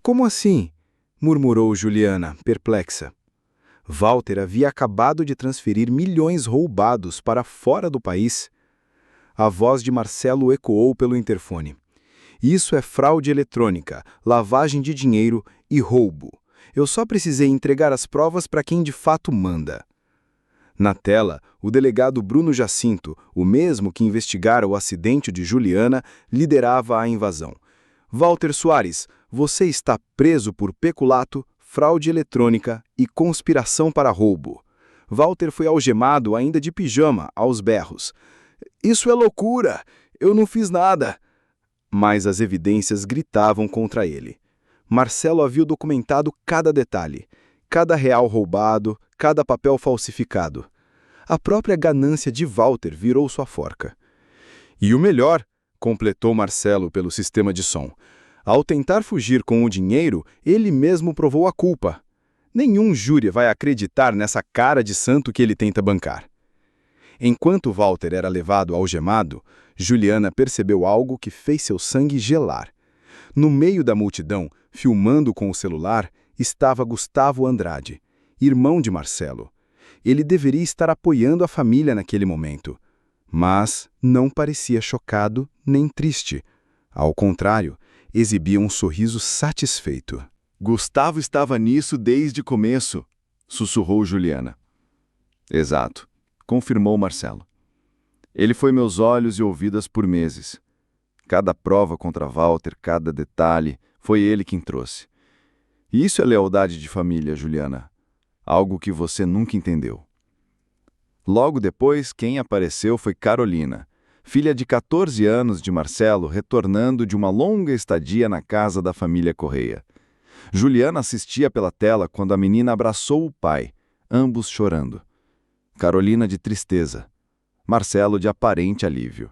Como assim? Murmurou Juliana, perplexa. Walter havia acabado de transferir milhões roubados para fora do país. A voz de Marcelo ecoou pelo interfone. Isso é fraude eletrônica, lavagem de dinheiro e roubo. Eu só precisei entregar as provas para quem de fato manda. Na tela, o delegado Bruno Jacinto, o mesmo que investigara o acidente de Juliana, liderava a invasão. Walter Soares, você está preso por peculato, fraude eletrônica e conspiração para roubo. Walter foi algemado ainda de pijama, aos berros. Isso é loucura! Eu não fiz nada! Mas as evidências gritavam contra ele. Marcelo havia documentado cada detalhe, cada real roubado, cada papel falsificado. A própria ganância de Walter virou sua forca. E o melhor, completou Marcelo pelo sistema de som. Ao tentar fugir com o dinheiro, ele mesmo provou a culpa. Nenhum júri vai acreditar nessa cara de santo que ele tenta bancar. Enquanto Walter era levado algemado, Juliana percebeu algo que fez seu sangue gelar. No meio da multidão, filmando com o celular, estava Gustavo Andrade, irmão de Marcelo. Ele deveria estar apoiando a família naquele momento. Mas não parecia chocado nem triste. Ao contrário, exibia um sorriso satisfeito. Gustavo estava nisso desde o começo, sussurrou Juliana. Exato, confirmou Marcelo. Ele foi meus olhos e ouvidos por meses. Cada prova contra Walter, cada detalhe, foi ele quem trouxe. E isso é lealdade de família, Juliana. Algo que você nunca entendeu. Logo depois, quem apareceu foi Carolina, filha de 14 anos de Marcelo, retornando de uma longa estadia na casa da família Correia. Juliana assistia pela tela quando a menina abraçou o pai, ambos chorando. Carolina de tristeza, Marcelo de aparente alívio.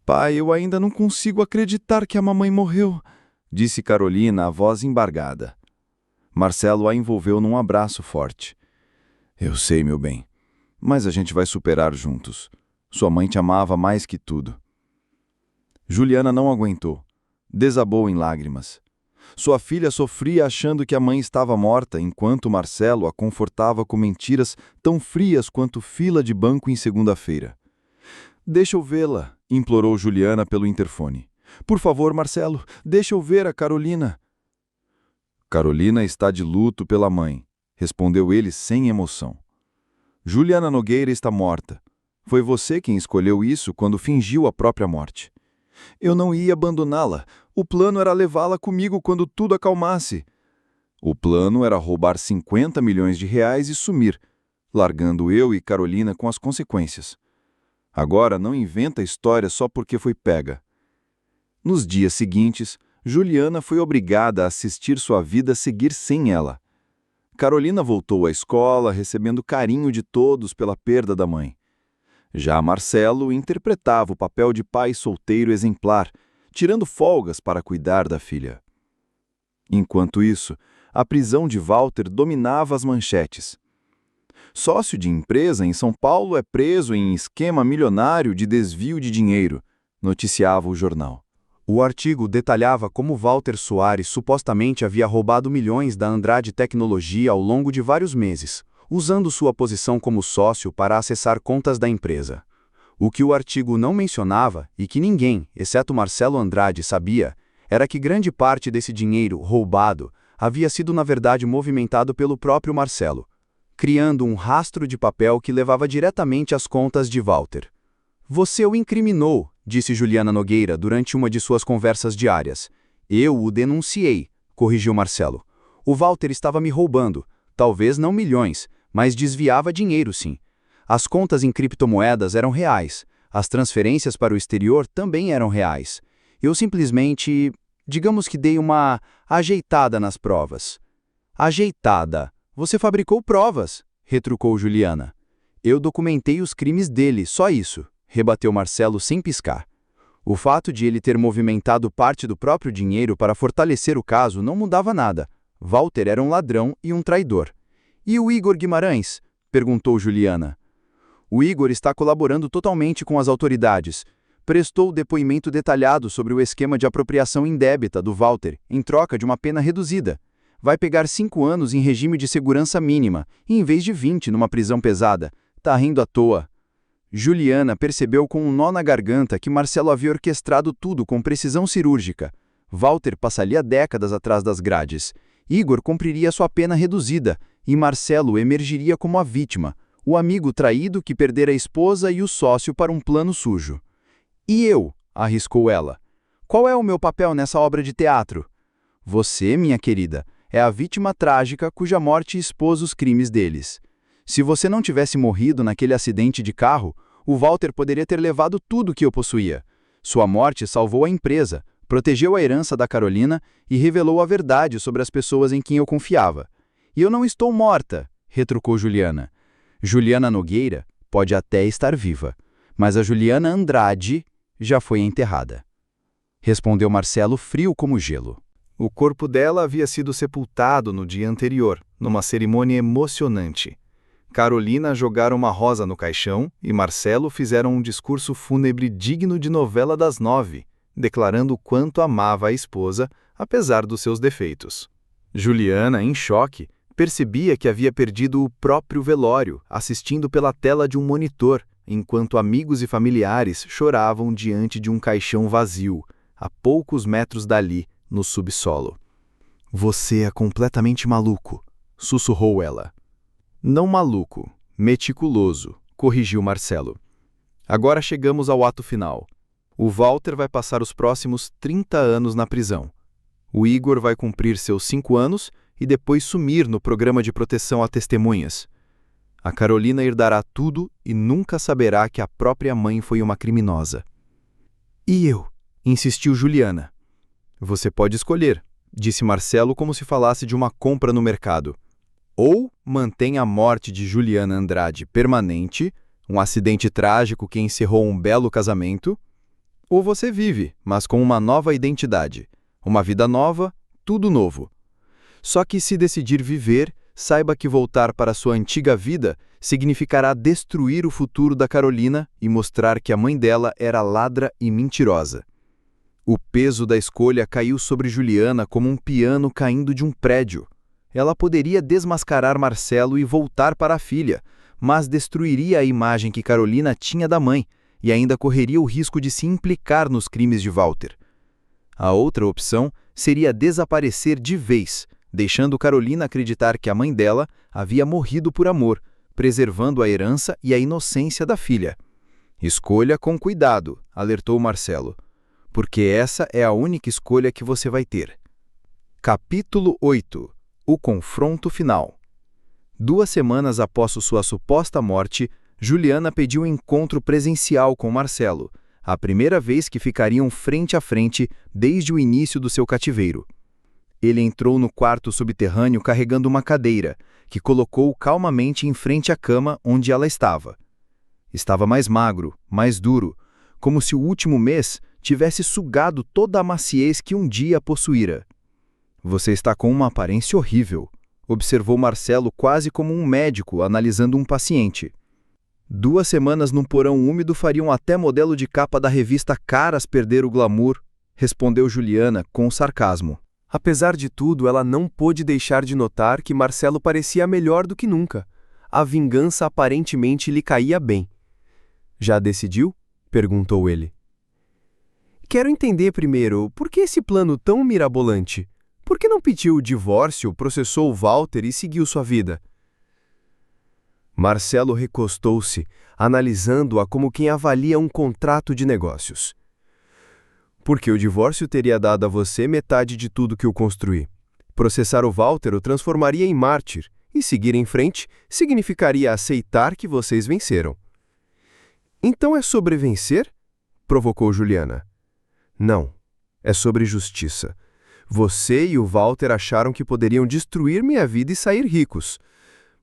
Pai, eu ainda não consigo acreditar que a mamãe morreu, disse Carolina, a voz embargada. Marcelo a envolveu num abraço forte. Eu sei, meu bem, mas a gente vai superar juntos. Sua mãe te amava mais que tudo. Juliana não aguentou. Desabou em lágrimas. Sua filha sofria achando que a mãe estava morta, enquanto Marcelo a confortava com mentiras tão frias quanto fila de banco em segunda-feira. Deixa eu vê-la, implorou Juliana pelo interfone. Por favor, Marcelo, deixa eu ver a Carolina. Carolina está de luto pela mãe, respondeu ele sem emoção. Juliana Nogueira está morta. Foi você quem escolheu isso quando fingiu a própria morte. Eu não ia abandoná-la. O plano era levá-la comigo quando tudo acalmasse. O plano era roubar 50 milhões de reais e sumir, largando eu e Carolina com as consequências. Agora não inventa história só porque foi pega. Nos dias seguintes, Juliana foi obrigada a assistir sua vida seguir sem ela. Carolina voltou à escola, recebendo carinho de todos pela perda da mãe. Já Marcelo interpretava o papel de pai solteiro exemplar, tirando folgas para cuidar da filha. Enquanto isso, a prisão de Walter dominava as manchetes. Sócio de empresa em São Paulo é preso em esquema milionário de desvio de dinheiro, noticiava o jornal. O artigo detalhava como Walter Soares supostamente havia roubado milhões da Andrade Tecnologia ao longo de vários meses, usando sua posição como sócio para acessar contas da empresa. O que o artigo não mencionava, e que ninguém, exceto Marcelo Andrade, sabia, era que grande parte desse dinheiro roubado havia sido na verdade movimentado pelo próprio Marcelo, criando um rastro de papel que levava diretamente às contas de Walter. Você o incriminou, disse Juliana Nogueira durante uma de suas conversas diárias. Eu o denunciei, corrigiu Marcelo. O Walter estava me roubando, talvez não milhões, mas desviava dinheiro sim. As contas em criptomoedas eram reais, as transferências para o exterior também eram reais. Eu simplesmente, digamos que dei uma ajeitada nas provas. Ajeitada? Você fabricou provas, retrucou Juliana. Eu documentei os crimes dele, só isso, rebateu Marcelo sem piscar. O fato de ele ter movimentado parte do próprio dinheiro para fortalecer o caso não mudava nada. Walter era um ladrão e um traidor. E o Igor Guimarães? Perguntou Juliana. O Igor está colaborando totalmente com as autoridades. Prestou depoimento detalhado sobre o esquema de apropriação indébita do Walter, em troca de uma pena reduzida. Vai pegar 5 anos em regime de segurança mínima, em vez de 20 numa prisão pesada. Tá rindo à toa. Juliana percebeu com um nó na garganta que Marcelo havia orquestrado tudo com precisão cirúrgica. Walter passaria décadas atrás das grades. Igor cumpriria sua pena reduzida, e Marcelo emergiria como a vítima, o amigo traído que perdera a esposa e o sócio para um plano sujo. E eu? Arriscou ela. Qual é o meu papel nessa obra de teatro? Você, minha querida, é a vítima trágica cuja morte expôs os crimes deles. Se você não tivesse morrido naquele acidente de carro, o Walter poderia ter levado tudo que eu possuía. Sua morte salvou a empresa, protegeu a herança da Carolina e revelou a verdade sobre as pessoas em quem eu confiava. E eu não estou morta, retrucou Juliana. Juliana Nogueira pode até estar viva, mas a Juliana Andrade já foi enterrada. Respondeu Marcelo frio como gelo. O corpo dela havia sido sepultado no dia anterior, numa cerimônia emocionante. Carolina jogara uma rosa no caixão e Marcelo fizeram um discurso fúnebre digno de novela das 9, declarando o quanto amava a esposa, apesar dos seus defeitos. Juliana, em choque, percebia que havia perdido o próprio velório, assistindo pela tela de um monitor, enquanto amigos e familiares choravam diante de um caixão vazio, a poucos metros dali, no subsolo. Você é completamente maluco, sussurrou ela. Não maluco, meticuloso, corrigiu Marcelo. Agora chegamos ao ato final. O Walter vai passar os próximos 30 anos na prisão. O Igor vai cumprir seus 5 anos e depois sumir no programa de proteção a testemunhas. A Carolina herdará tudo e nunca saberá que a própria mãe foi uma criminosa. E eu? Insistiu Juliana. Você pode escolher, disse Marcelo como se falasse de uma compra no mercado. Ou mantém a morte de Juliana Andrade permanente, um acidente trágico que encerrou um belo casamento, ou você vive, mas com uma nova identidade, uma vida nova, tudo novo. Só que se decidir viver, saiba que voltar para sua antiga vida significará destruir o futuro da Carolina e mostrar que a mãe dela era ladra e mentirosa. O peso da escolha caiu sobre Juliana como um piano caindo de um prédio. Ela poderia desmascarar Marcelo e voltar para a filha, mas destruiria a imagem que Carolina tinha da mãe e ainda correria o risco de se implicar nos crimes de Walter. A outra opção seria desaparecer de vez, deixando Carolina acreditar que a mãe dela havia morrido por amor, preservando a herança e a inocência da filha. Escolha com cuidado, alertou Marcelo, porque essa é a única escolha que você vai ter. Capítulo 8. O confronto final. 2 semanas após sua suposta morte, Juliana pediu um encontro presencial com Marcelo, a primeira vez que ficariam frente a frente desde o início do seu cativeiro. Ele entrou no quarto subterrâneo carregando uma cadeira, que colocou calmamente em frente à cama onde ela estava. Estava mais magro, mais duro, como se o último mês tivesse sugado toda a maciez que um dia possuíra. Você está com uma aparência horrível, observou Marcelo quase como um médico analisando um paciente. 2 semanas num porão úmido fariam até modelo de capa da revista Caras perder o glamour, respondeu Juliana com sarcasmo. Apesar de tudo, ela não pôde deixar de notar que Marcelo parecia melhor do que nunca. A vingança aparentemente lhe caía bem. Já decidiu? Perguntou ele. Quero entender primeiro, por que esse plano tão mirabolante? Por que não pediu o divórcio, processou o Walter e seguiu sua vida? Marcelo recostou-se, analisando-a como quem avalia um contrato de negócios. Porque o divórcio teria dado a você metade de tudo que eu construí. Processar o Walter o transformaria em mártir, e seguir em frente significaria aceitar que vocês venceram. Então é sobre vencer? Provocou Juliana. Não, é sobre justiça. Você e o Walter acharam que poderiam destruir minha vida e sair ricos.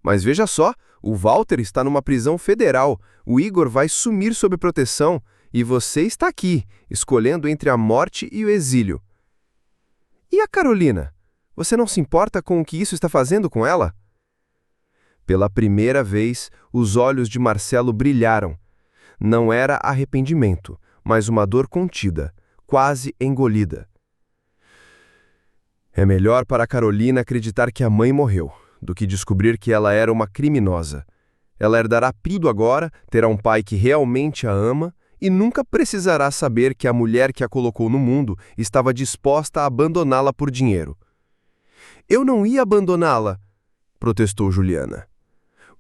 Mas veja só, o Walter está numa prisão federal, o Igor vai sumir sob proteção e você está aqui, escolhendo entre a morte e o exílio. E a Carolina? Você não se importa com o que isso está fazendo com ela? Pela primeira vez, os olhos de Marcelo brilharam. Não era arrependimento, mas uma dor contida, quase engolida. É melhor para a Carolina acreditar que a mãe morreu, do que descobrir que ela era uma criminosa. Ela herdará tudo agora, terá um pai que realmente a ama e nunca precisará saber que a mulher que a colocou no mundo estava disposta a abandoná-la por dinheiro. Eu não ia abandoná-la, protestou Juliana.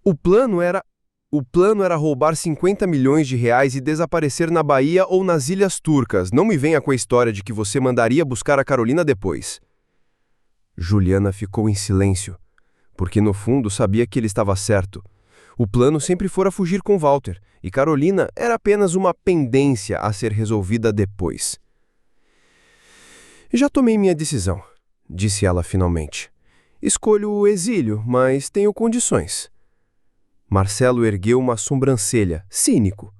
O plano era roubar 50 milhões de reais e desaparecer na Bahia ou nas Ilhas Turcas. Não me venha com a história de que você mandaria buscar a Carolina depois. Juliana ficou em silêncio, porque no fundo sabia que ele estava certo. O plano sempre fora fugir com Walter, e Carolina era apenas uma pendência a ser resolvida depois. Já tomei minha decisão, disse ela finalmente. Escolho o exílio, mas tenho condições. Marcelo ergueu uma sobrancelha, cínico.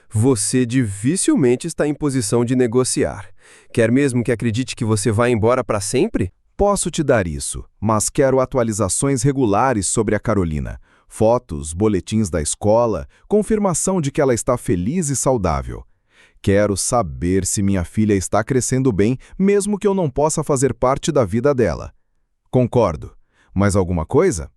Você dificilmente está em posição de negociar. Quer mesmo que acredite que você vai embora para sempre? Posso te dar isso, mas quero atualizações regulares sobre a Carolina. Fotos, boletins da escola, confirmação de que ela está feliz e saudável. Quero saber se minha filha está crescendo bem, mesmo que eu não possa fazer parte da vida dela. Concordo. Mais alguma coisa?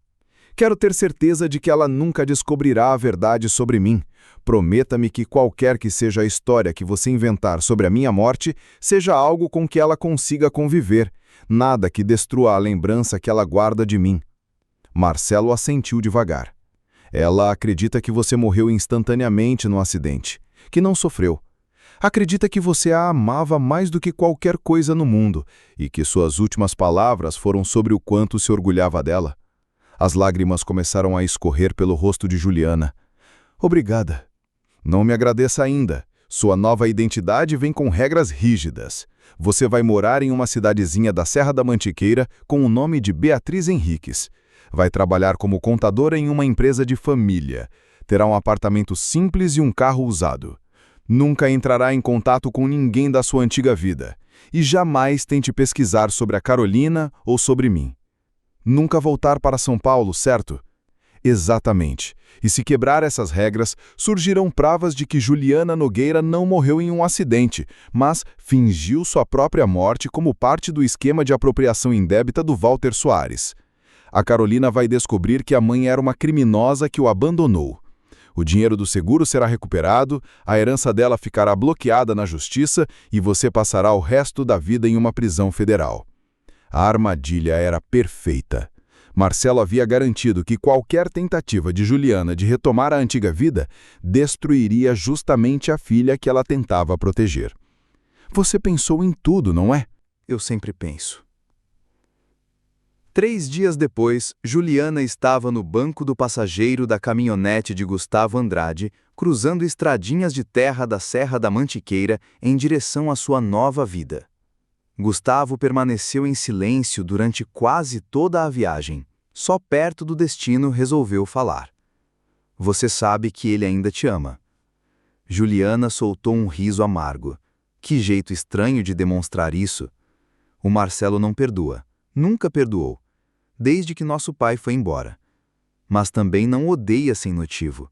Quero ter certeza de que ela nunca descobrirá a verdade sobre mim. Prometa-me que qualquer que seja a história que você inventar sobre a minha morte, seja algo com que ela consiga conviver. Nada que destrua a lembrança que ela guarda de mim. Marcelo assentiu devagar. Ela acredita que você morreu instantaneamente no acidente, que não sofreu. Acredita que você a amava mais do que qualquer coisa no mundo e que suas últimas palavras foram sobre o quanto se orgulhava dela. As lágrimas começaram a escorrer pelo rosto de Juliana. Obrigada. Não me agradeça ainda. Sua nova identidade vem com regras rígidas. Você vai morar em uma cidadezinha da Serra da Mantiqueira com o nome de Beatriz Henriques. Vai trabalhar como contadora em uma empresa de família. Terá um apartamento simples e um carro usado. Nunca entrará em contato com ninguém da sua antiga vida. E jamais tente pesquisar sobre a Carolina ou sobre mim. Nunca voltar para São Paulo, certo? Exatamente. E se quebrar essas regras, surgirão provas de que Juliana Nogueira não morreu em um acidente, mas fingiu sua própria morte como parte do esquema de apropriação indébita do Walter Soares. A Carolina vai descobrir que a mãe era uma criminosa que o abandonou. O dinheiro do seguro será recuperado, a herança dela ficará bloqueada na justiça e você passará o resto da vida em uma prisão federal. A armadilha era perfeita. Marcelo havia garantido que qualquer tentativa de Juliana de retomar a antiga vida destruiria justamente a filha que ela tentava proteger. Você pensou em tudo, não é? Eu sempre penso. 3 dias depois, Juliana estava no banco do passageiro da caminhonete de Gustavo Andrade, cruzando estradinhas de terra da Serra da Mantiqueira em direção à sua nova vida. Gustavo permaneceu em silêncio durante quase toda a viagem. Só perto do destino resolveu falar. Você sabe que ele ainda te ama. Juliana soltou um riso amargo. Que jeito estranho de demonstrar isso. O Marcelo não perdoa. Nunca perdoou. Desde que nosso pai foi embora. Mas também não odeia sem motivo.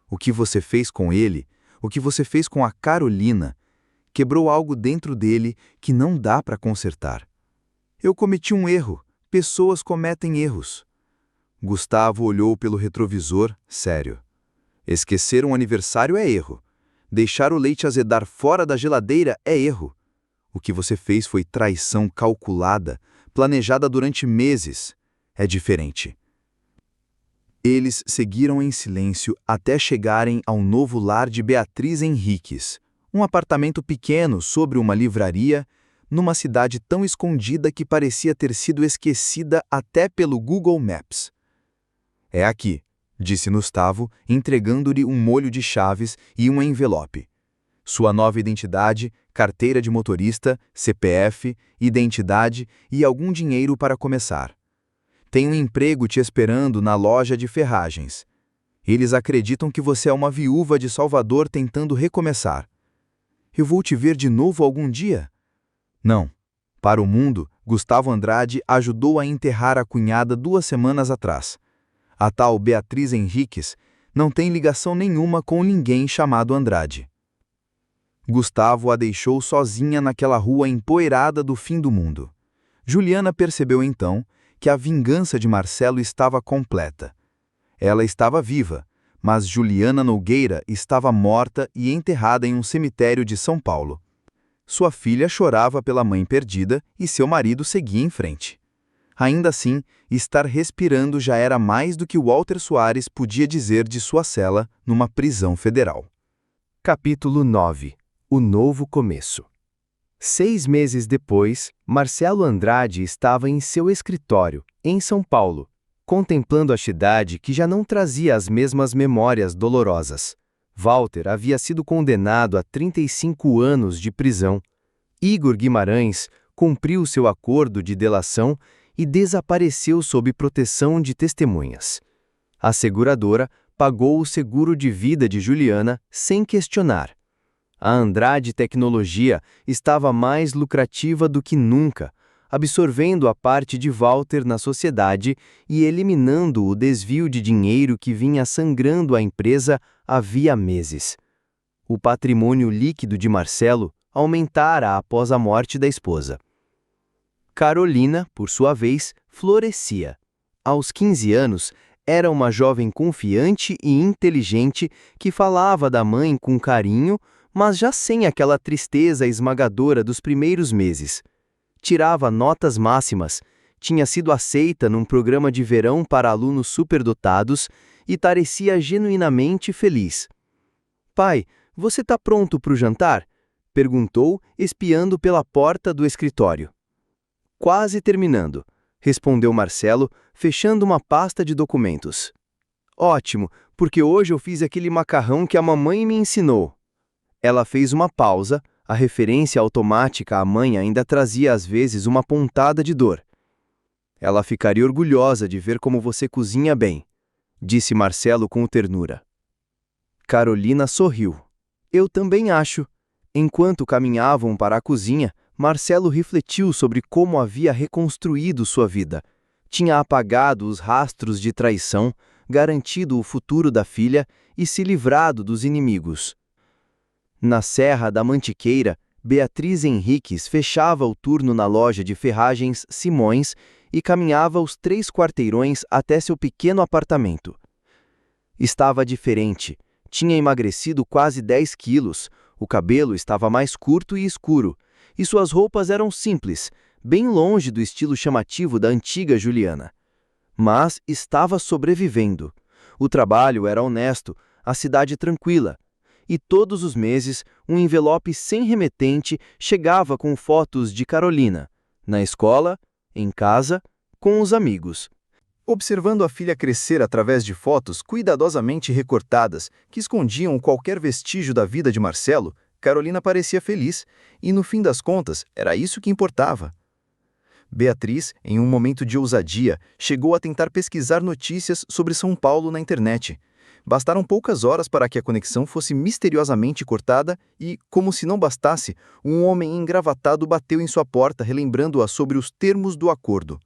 O que você fez com ele, o que você fez com a Carolina, quebrou algo dentro dele que não dá para consertar. Eu cometi um erro. Pessoas cometem erros. Gustavo olhou pelo retrovisor, sério. Esquecer um aniversário é erro. Deixar o leite azedar fora da geladeira é erro. O que você fez foi traição calculada, planejada durante meses. É diferente. Eles seguiram em silêncio até chegarem ao novo lar de Beatriz Henriques, Um apartamento pequeno sobre uma livraria, numa cidade tão escondida que parecia ter sido esquecida até pelo Google Maps. É aqui, disse Gustavo, entregando-lhe um molho de chaves e um envelope. Sua nova identidade, carteira de motorista, CPF, identidade e algum dinheiro para começar. Tem um emprego te esperando na loja de ferragens. Eles acreditam que você é uma viúva de Salvador tentando recomeçar. Eu vou te ver de novo algum dia? Não. Para o mundo, Gustavo Andrade ajudou a enterrar a cunhada 2 semanas atrás. A tal Beatriz Henriques não tem ligação nenhuma com ninguém chamado Andrade. Gustavo a deixou sozinha naquela rua empoeirada do fim do mundo. Juliana percebeu então que a vingança de Marcelo estava completa. Ela estava viva, mas Juliana Nogueira estava morta e enterrada em um cemitério de São Paulo. Sua filha chorava pela mãe perdida e seu marido seguia em frente. Ainda assim, estar respirando já era mais do que Walter Soares podia dizer de sua cela numa prisão federal. Capítulo 9. O novo começo. 6 meses depois, Marcelo Andrade estava em seu escritório, em São Paulo, contemplando a cidade que já não trazia as mesmas memórias dolorosas. Walter havia sido condenado a 35 anos de prisão. Igor Guimarães cumpriu seu acordo de delação e desapareceu sob proteção de testemunhas. A seguradora pagou o seguro de vida de Juliana sem questionar. A Andrade Tecnologia estava mais lucrativa do que nunca, absorvendo a parte de Walter na sociedade e eliminando o desvio de dinheiro que vinha sangrando a empresa havia meses. O patrimônio líquido de Marcelo aumentara após a morte da esposa. Carolina, por sua vez, florescia. Aos 15 anos, era uma jovem confiante e inteligente que falava da mãe com carinho, mas já sem aquela tristeza esmagadora dos primeiros meses. Tirava notas máximas, tinha sido aceita num programa de verão para alunos superdotados e parecia genuinamente feliz. "Pai, você está pronto para o jantar?" perguntou, espiando pela porta do escritório. "Quase terminando", respondeu Marcelo, fechando uma pasta de documentos. "Ótimo, porque hoje eu fiz aquele macarrão que a mamãe me ensinou." Ela fez uma pausa, a referência automática à mãe ainda trazia às vezes uma pontada de dor. "Ela ficaria orgulhosa de ver como você cozinha bem", disse Marcelo com ternura. Carolina sorriu. "Eu também acho." Enquanto caminhavam para a cozinha, Marcelo refletiu sobre como havia reconstruído sua vida. Tinha apagado os rastros de traição, garantido o futuro da filha e se livrado dos inimigos. Na Serra da Mantiqueira, Beatriz Henriques fechava o turno na loja de ferragens Simões e caminhava os 3 quarteirões até seu pequeno apartamento. Estava diferente. Tinha emagrecido quase 10 quilos, o cabelo estava mais curto e escuro, e suas roupas eram simples, bem longe do estilo chamativo da antiga Juliana. Mas estava sobrevivendo. O trabalho era honesto, a cidade tranquila. E todos os meses, um envelope sem remetente chegava com fotos de Carolina, na escola, em casa, com os amigos. Observando a filha crescer através de fotos cuidadosamente recortadas que escondiam qualquer vestígio da vida de Marcelo, Carolina parecia feliz, e no fim das contas, era isso que importava. Beatriz, em um momento de ousadia, chegou a tentar pesquisar notícias sobre São Paulo na internet. Bastaram poucas horas para que a conexão fosse misteriosamente cortada e, como se não bastasse, um homem engravatado bateu em sua porta relembrando-a sobre os termos do acordo.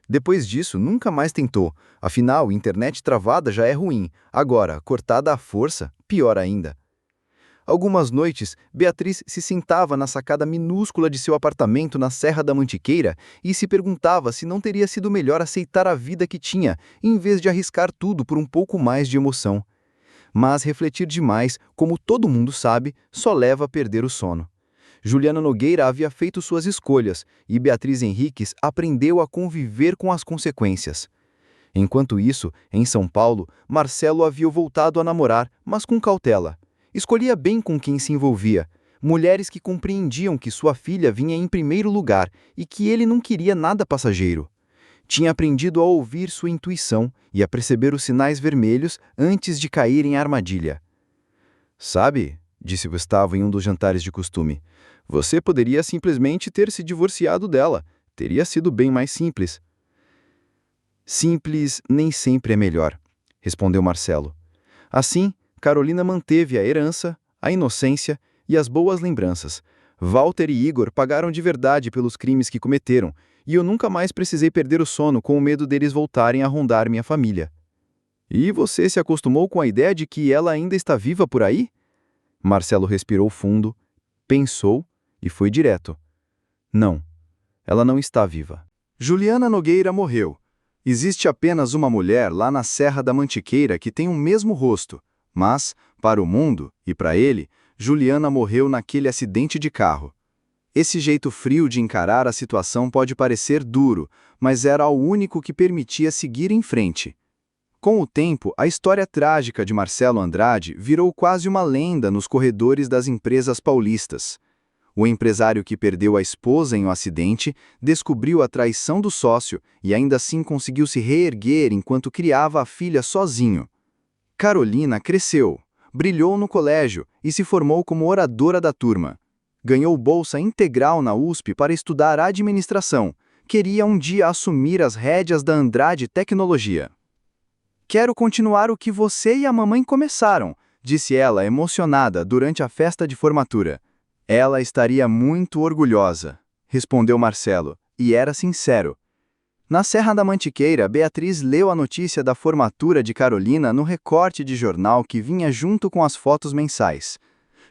Depois disso, nunca mais tentou. Afinal, internet travada já é ruim. Agora, cortada à força, pior ainda. Algumas noites, Beatriz se sentava na sacada minúscula de seu apartamento na Serra da Mantiqueira e se perguntava se não teria sido melhor aceitar a vida que tinha, em vez de arriscar tudo por um pouco mais de emoção. Mas refletir demais, como todo mundo sabe, só leva a perder o sono. Juliana Nogueira havia feito suas escolhas e Beatriz Henriques aprendeu a conviver com as consequências. Enquanto isso, em São Paulo, Marcelo havia voltado a namorar, mas com cautela. Escolhia bem com quem se envolvia. Mulheres que compreendiam que sua filha vinha em primeiro lugar e que ele não queria nada passageiro. Tinha aprendido a ouvir sua intuição e a perceber os sinais vermelhos antes de cair em armadilha. Sabe, disse Gustavo em um dos jantares de costume, você poderia simplesmente ter se divorciado dela. Teria sido bem mais simples. Simples nem sempre é melhor, respondeu Marcelo. Assim, Carolina manteve a herança, a inocência e as boas lembranças. Walter e Igor pagaram de verdade pelos crimes que cometeram, e eu nunca mais precisei perder o sono com o medo deles voltarem a rondar minha família. E você se acostumou com a ideia de que ela ainda está viva por aí? Marcelo respirou fundo, pensou e foi direto. Não, ela não está viva. Juliana Nogueira morreu. Existe apenas uma mulher lá na Serra da Mantiqueira que tem o mesmo rosto, mas, para o mundo e para ele, Juliana morreu naquele acidente de carro. Esse jeito frio de encarar a situação pode parecer duro, mas era o único que permitia seguir em frente. Com o tempo, a história trágica de Marcelo Andrade virou quase uma lenda nos corredores das empresas paulistas. O empresário que perdeu a esposa em um acidente descobriu a traição do sócio e ainda assim conseguiu se reerguer enquanto criava a filha sozinho. Carolina cresceu, brilhou no colégio e se formou como oradora da turma. Ganhou bolsa integral na USP para estudar administração. Queria um dia assumir as rédeas da Andrade Tecnologia. "Quero continuar o que você e a mamãe começaram", disse ela emocionada durante a festa de formatura. "Ela estaria muito orgulhosa", respondeu Marcelo, e era sincero. Na Serra da Mantiqueira, Beatriz leu a notícia da formatura de Carolina no recorte de jornal que vinha junto com as fotos mensais.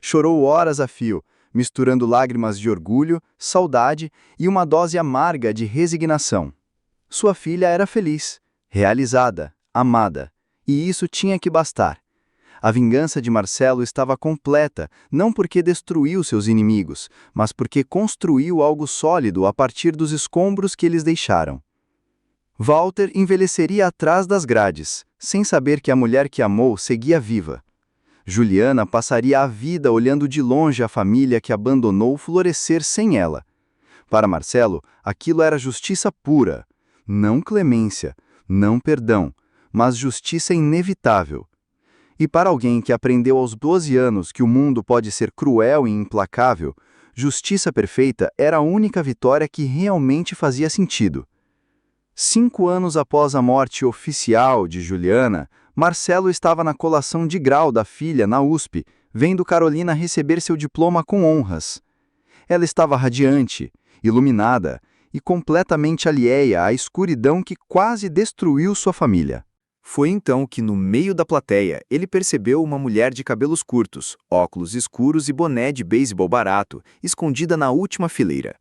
Chorou horas a fio, misturando lágrimas de orgulho, saudade e uma dose amarga de resignação. Sua filha era feliz, realizada, amada, e isso tinha que bastar. A vingança de Marcelo estava completa, não porque destruiu seus inimigos, mas porque construiu algo sólido a partir dos escombros que eles deixaram. Walter envelheceria atrás das grades, sem saber que a mulher que amou seguia viva. Juliana passaria a vida olhando de longe a família que abandonou florescer sem ela. Para Marcelo, aquilo era justiça pura. Não clemência, não perdão, mas justiça inevitável. E para alguém que aprendeu aos 12 anos que o mundo pode ser cruel e implacável, justiça perfeita era a única vitória que realmente fazia sentido. 5 anos após a morte oficial de Juliana, Marcelo estava na colação de grau da filha na USP, vendo Carolina receber seu diploma com honras. Ela estava radiante, iluminada e completamente alheia à escuridão que quase destruiu sua família. Foi então que, no meio da plateia, ele percebeu uma mulher de cabelos curtos, óculos escuros e boné de beisebol barato, escondida na última fileira.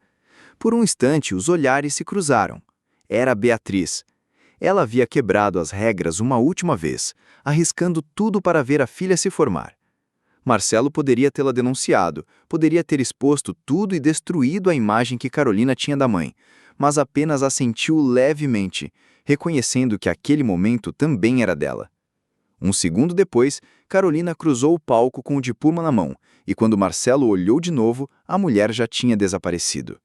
Por um instante, os olhares se cruzaram. Era Beatriz. Ela havia quebrado as regras uma última vez, arriscando tudo para ver a filha se formar. Marcelo poderia tê-la denunciado, poderia ter exposto tudo e destruído a imagem que Carolina tinha da mãe, mas apenas assentiu levemente, reconhecendo que aquele momento também era dela. Um segundo depois, Carolina cruzou o palco com o diploma na mão, e quando Marcelo olhou de novo, a mulher já tinha desaparecido.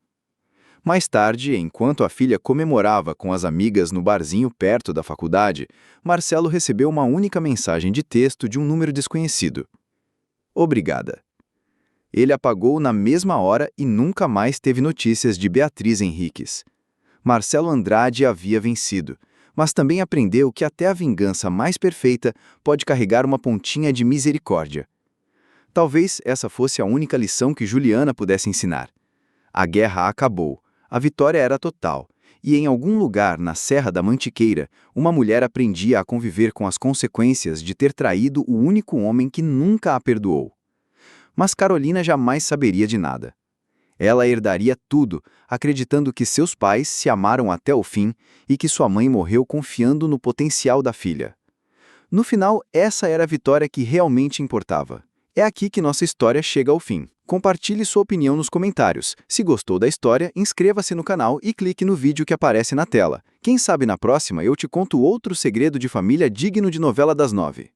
Mais tarde, enquanto a filha comemorava com as amigas no barzinho perto da faculdade, Marcelo recebeu uma única mensagem de texto de um número desconhecido. Obrigada. Ele apagou na mesma hora e nunca mais teve notícias de Beatriz Henriques. Marcelo Andrade havia vencido, mas também aprendeu que até a vingança mais perfeita pode carregar uma pontinha de misericórdia. Talvez essa fosse a única lição que Juliana pudesse ensinar. A guerra acabou, a vitória era total, e em algum lugar na Serra da Mantiqueira, uma mulher aprendia a conviver com as consequências de ter traído o único homem que nunca a perdoou. Mas Carolina jamais saberia de nada. Ela herdaria tudo, acreditando que seus pais se amaram até o fim e que sua mãe morreu confiando no potencial da filha. No final, essa era a vitória que realmente importava. É aqui que nossa história chega ao fim. Compartilhe sua opinião nos comentários. Se gostou da história, inscreva-se no canal e clique no vídeo que aparece na tela. Quem sabe na próxima eu te conto outro segredo de família digno de novela das 9.